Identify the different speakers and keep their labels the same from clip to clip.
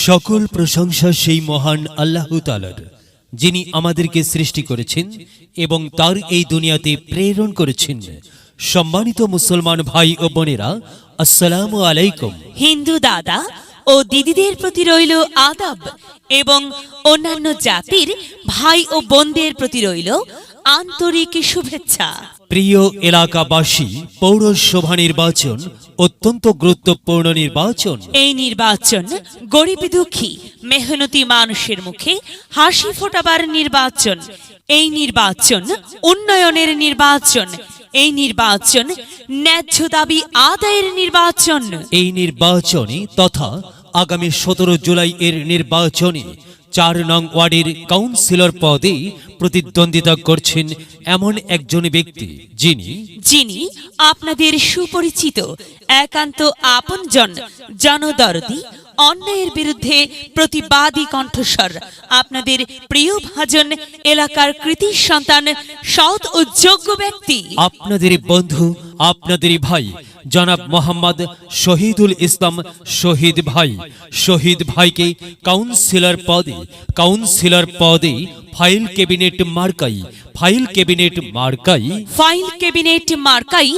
Speaker 1: সকল প্রশংসা সেই মহান আল্লাহ তাআলার, যিনি আমাদেরকে সৃষ্টি করেছেন এবং তার এই দুনিয়াতে প্রেরণ করেছেন। সম্মানিত মুসলমান ভাই ও বোনেরা, আসসালামু আলাইকুম।
Speaker 2: হিন্দু দাদা ও দিদিদের প্রতি রইল আদাব এবং অন্যান্য জাতির ভাই ও বোনদের প্রতি রইল আন্তরিক শুভেচ্ছা।
Speaker 1: প্রিয় এলাকাবাসী, পৌরসভা নির্বাচন অত্যন্ত গুরুত্বপূর্ণ নির্বাচন।
Speaker 2: এই নির্বাচন গরিব দুঃখী মেহনতি মানুষের মুখে হাসি ফোটাবার নির্বাচন। এই নির্বাচন উন্নয়নের নির্বাচন। এই নির্বাচন ন্যায্য দাবি আদায়ের নির্বাচন।
Speaker 1: এই নির্বাচনে তথা আগামী 17 জুলাই এর নির্বাচনে 4 নং ওয়ার্ডের কাউন্সিলর পদে প্রতিদ্বন্দ্বিতা করছেন এমন একজন ব্যক্তি, যিনি
Speaker 2: আপনাদের সুপরিচিত একান্ত আপনজন, জনদরদি, অন্যায়ের বিরুদ্ধে প্রতিবাদী কণ্ঠস্বর, আপনাদের প্রিয় ভাজন, এলাকার কৃতি সন্তান, সৎ ও যোগ্য ব্যক্তি,
Speaker 1: আপনাদের বন্ধু, আপনাদের ভাই জনাব মোহাম্মদ শহীদুল ইসলাম শহীদ ভাই। শহীদ ভাইকে কাউন্সিলর পদে ফাইল ক্যাবিনেট মার্কাই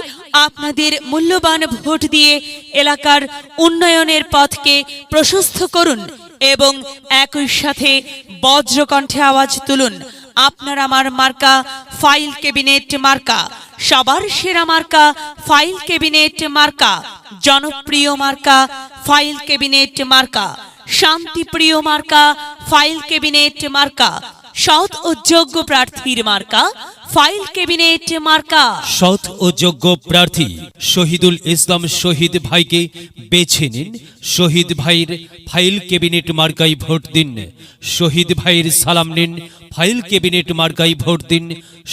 Speaker 1: আপনাদের মূল্যবান ভোট দিয়ে এলাকার উন্নয়নের পথকে প্রশস্ত করুন এবং একই সাথে বজ্রকণ্ঠে আওয়াজ তুলুন, আপনার আমার মার্কা ফাইল ক্যাবিনেট মার্কা, সবার সেরা মার্কা ফাইল ক্যাবিনেট মার্কা, জনপ্রিয় মার্কা ফাইল ক্যাবিনেট মার্কা, শান্তিপ্রিয় মার্কা ফাইল ক্যাবিনেট মার্কা, সৎ ও যোগ্য প্রার্থীর মার্কা ফাইল ক্যাবিনেট মার্কা। সৎ ও যোগ্য প্রার্থী শহীদুল ইসলাম শহীদ ভাইকে বেছে নিন। শহীদ ভাইয়ের ফাইল ক্যাবিনেট মার্কাই ভোট দিন। শহীদ ভাইয়ের সালাম নিন, ফাইল ক্যাবিনেট মার্কাই ভোট দিন।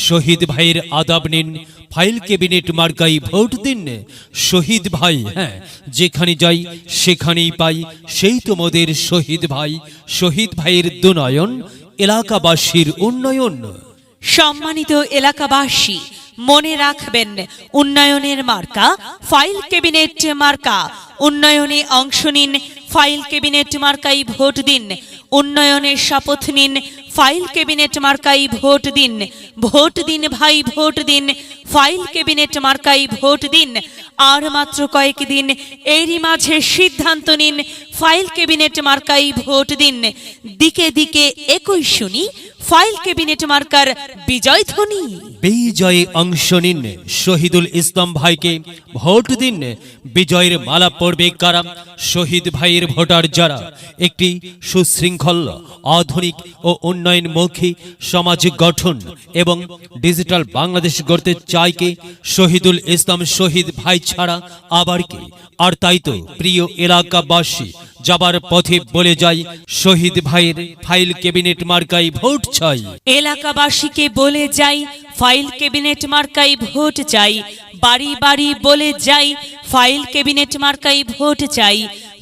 Speaker 1: শহীদ ভাইয়ের আদাব নিন, ফাইল ক্যাবিনেট মার্কাই ভোট দিন। শহীদ ভাই, হ্যাঁ, যেখানে যাই সেখানেই পাই, সেই তো মোদের শহীদ ভাই। শহীদ ভাইয়ের দুনয়ন, এলাকাবাসীর উন্নয়ন।
Speaker 2: সম্মানিত এলাকাবাসী, মনে রাখবেন, উন্নয়নের মার্কা ফাইল ক্যাবিনেট মার্কা। উন্নয়নে অংশ নিন, ফাইল ক্যাবিনেট মার্কাই ভোট দিন। উন্নয়নের শপথ নিন, ফাইল ক্যাবিনেট মার্কাই ভোট দিন। ভোট দিন ভাই, ভোট দিন, ফাইল ক্যাবিনেট মার্কাই ভোট দিন। আর মাত্র কয়েকদিন, এরই মাঝে সিদ্ধান্ত নিন, ফাইল ক্যাবিনেট মার্কাই ভোট দিন। দিকে দিকে একই শুনি, ফাইল ক্যাবিনেট মার্কার বিজয় ধ্বনি।
Speaker 1: বিজয়ে অংশ নিন, শহীদুল ইসলাম ভাইকে ভোট দিন। বিজয়ের মালা পড়বে কারা? শহীদ ভাইয়ের ভোটার যারা একটি সুশৃঙ্খল, আধুনিক ও উন্নয়নমুখী সমাজ গঠন এবং ডিজিটাল বাংলাদেশ গড়তে চায় কে? শহীদুল ইসলাম শহীদ ভাই ছাড়া আবার কে? আর তাই তো প্রিয় এলাকাবাসী, যাবার পথে বলে যাই, শহীদ ভাইয়ের ফাইল ক্যাবিনেট মার্কাই ভোট চাই।
Speaker 2: এলাকাবাসীকে বলে যাই, ফাইল ক্যাবিনেট মার্কাই ভোট চাই। বাড়ি বাড়ি বলে যাই, ফাইল ক্যাবিনেট মার্কাই ভোট চাই।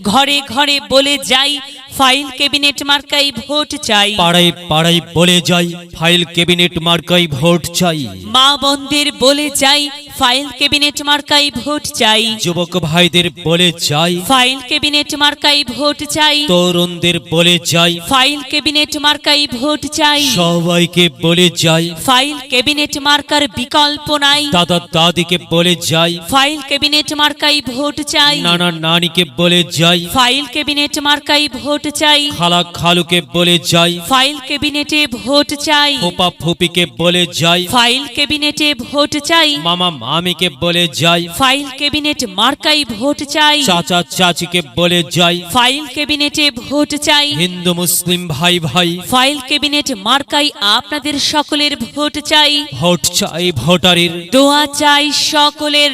Speaker 2: ঘরে ঘরে বলে যাই, ফাইল ক্যাবিনেট মার্কাই ভোট চাই।
Speaker 1: পাড়ায় পাড়ায় বলে যাই, ফাইল ক্যাবিনেট মার্কাই ভোট চাই।
Speaker 2: মা বোনদের বলে যাই, ফাইল ক্যাবিনেট মার্কাই ভোট চাই।
Speaker 1: যুবক ভাইদের বলে যাই,
Speaker 2: ফাইল ক্যাবিনেট মার্কাই ভোট চাই।
Speaker 1: তরুণদের বলে যাই,
Speaker 2: ফাইল ক্যাবিনেট মার্কাই ভোট চাই।
Speaker 1: সবাইকে বলে যাই,
Speaker 2: ফাইল ক্যাবিনেট মার্কার বিকল্প নাই।
Speaker 1: দাদা দাদিকে বলে যাই,
Speaker 2: ফাইল ক্যাবিনেট মার্কাই ভোট চাই।
Speaker 1: নানা নানিকে বলে যাই,
Speaker 2: ফাইল ক্যাবিনেট মার্কাই ভোট চাই।
Speaker 1: খালা খালুকে বলে যাই,
Speaker 2: ফাইল ক্যাবিনেটে ভোট চাই।
Speaker 1: ফুপা ফুপিকে বলে যাই,
Speaker 2: ফাইল ক্যাবিনেটে ভোট চাই।
Speaker 1: মামা মামিকে বলে যাই,
Speaker 2: ফাইল ক্যাবিনেট মার্কাই ভোট চাই।
Speaker 1: চাচা চাচিকে বলে যাই,
Speaker 2: ফাইল ক্যাবিনেটে ভোট চাই।
Speaker 1: হিন্দু মুসলিম ভাই ভাই,
Speaker 2: ফাইল ক্যাবিনেট মার্কাই আপনাদের সকলের ভোট চাই।
Speaker 1: ভোট চাই ভোটারের,
Speaker 2: দোয়া চাই সকলের।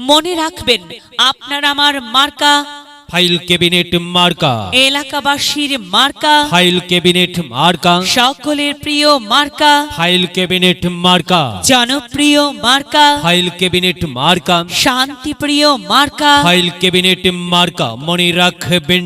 Speaker 2: মনে রাখবেন, আপনার আমার মার্কা
Speaker 1: ফাইল ক্যাবিনেট মার্কা,
Speaker 2: এলাকাবাসীর মার্কা,
Speaker 1: ফাইল ক্যাবিনেট মার্কা,
Speaker 2: সকলের প্রিয় মার্কা,
Speaker 1: ফাইল ক্যাবিনেট মার্কা,
Speaker 2: জনপ্রিয় মার্কা,
Speaker 1: ফাইল ক্যাবিনেট মার্কা,
Speaker 2: শান্তিপ্রিয় মার্কা,
Speaker 1: ফাইল ক্যাবিনেট মার্কা। মনে রাখবেন,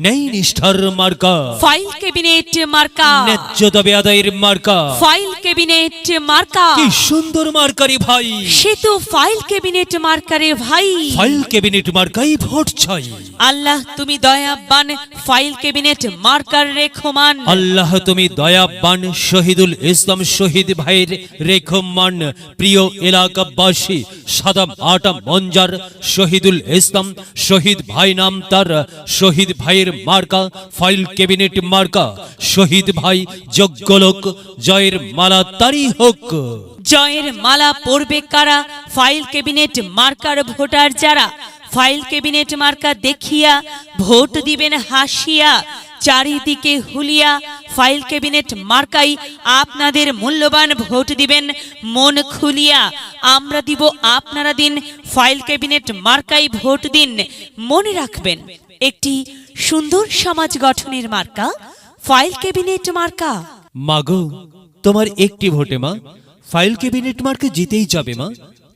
Speaker 1: নেই নিষ্ঠার মার্কা,
Speaker 2: ফাইল ক্যাবিনেট মার্কা,
Speaker 1: ন্যায্য দাবি আদায়ের মার্কা।
Speaker 2: ফাইল ক্যাবিনেট মার্কা,
Speaker 1: কি সুন্দর মার্কারি ভাই,
Speaker 2: সে তো ফাইল ক্যাবিনেট মার্কারে ভাই।
Speaker 1: ফাইল ক্যাবিনেট মার্কাই ভোট চাই। আল্লাহ তুমি দয়াবান ফাইল ক্যাবিনেট মার্কার রেখমান।
Speaker 3: আল্লাহ তুমি দয়াবান শহীদুল ইসলাম শহীদ ভাইয়ের রেখমান। প্রিয় এলাকাবাসী, সাদাম আটা মঞ্জার শহীদুল ইসলাম শহীদ ভাই নাম তার। শহীদ ভাইয়ের মার্কা ফাইল ক্যাবিনেট মার্কা। শহীদ ভাই যোগ্য লোক, জয়ের মালা তারই হোক।
Speaker 1: জয়ের মালা পড়বে কারা? ফাইল ক্যাবিনেট মার্কার ভোটার যারা। ফাইল ক্যাবিনেট মার্কা দেখিয়া ভোট দিবেন হাসিয়া। চারিদিকে হুলিয়া ফাইল ক্যাবিনেট মার্কাই আপনাদের মূল্যবান ভোট দিবেন মন খুলিয়া। আমরা দিব, আপনারা দিন, ফাইল ক্যাবিনেট মার্কাই ভোট দিন। মনে রাখবেন, একটি সুন্দর সমাজ গঠনের মার্কা ফাইল ক্যাবিনেট মার্কা।
Speaker 3: মাগো, তোমার একটি ভোটে মা ফাইল ক্যাবিনেট মার্কে জিতেই যাবে মা।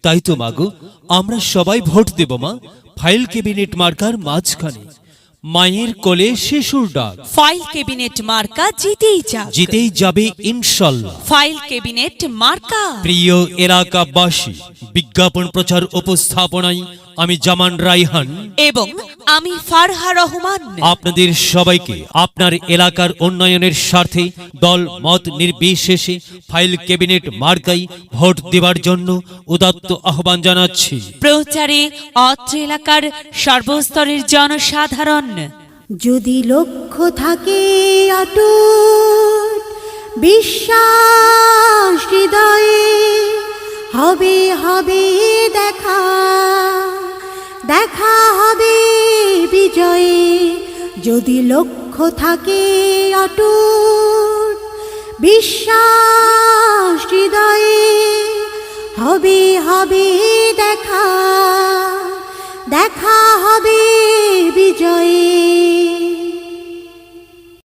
Speaker 3: তাই তো মাগো, আমরা সবাই ভোট দেব মা ফাইল ক্যাবিনেট মার্কার মাঝখানে। মায়ের কোলে শিশুর ডাক,
Speaker 1: ফাইল ক্যাবিনেট মার্কা জিতেই যাক।
Speaker 3: জিতেই যাবে ইনশাল্লাহ।
Speaker 1: ফাইল ক্যাবিনেট মার্কা।
Speaker 3: প্রিয় এলাকাবাসী, বিজ্ঞাপন প্রচার উপস্থাপনায় আমি জামান রাইহান
Speaker 1: এবং আমি ফারহা রহমান
Speaker 3: আপনাদের সবাইকে আপনার এলাকার উন্নয়নের স্বার্থে দল মত নির্বিশেষে ফাইল ক্যাবিনেট মার্কাই ভোট দেওয়ার জন্য উদাত্ত আহ্বান জানাচ্ছি।
Speaker 1: প্রচারে অত্র এলাকার সর্বস্তরের জনসাধারণ।
Speaker 4: যদি লক্ষ্য থাকে অটুট বিশ্বাস হৃদয়ে, হবে হবে দেখা, দেখা হবে বিজয়ে। যদি লক্ষ্য থাকে অটুট বিশ্বাস হৃদয়ে, হবে হবে দেখা, দেখা হবে বিজয়ে।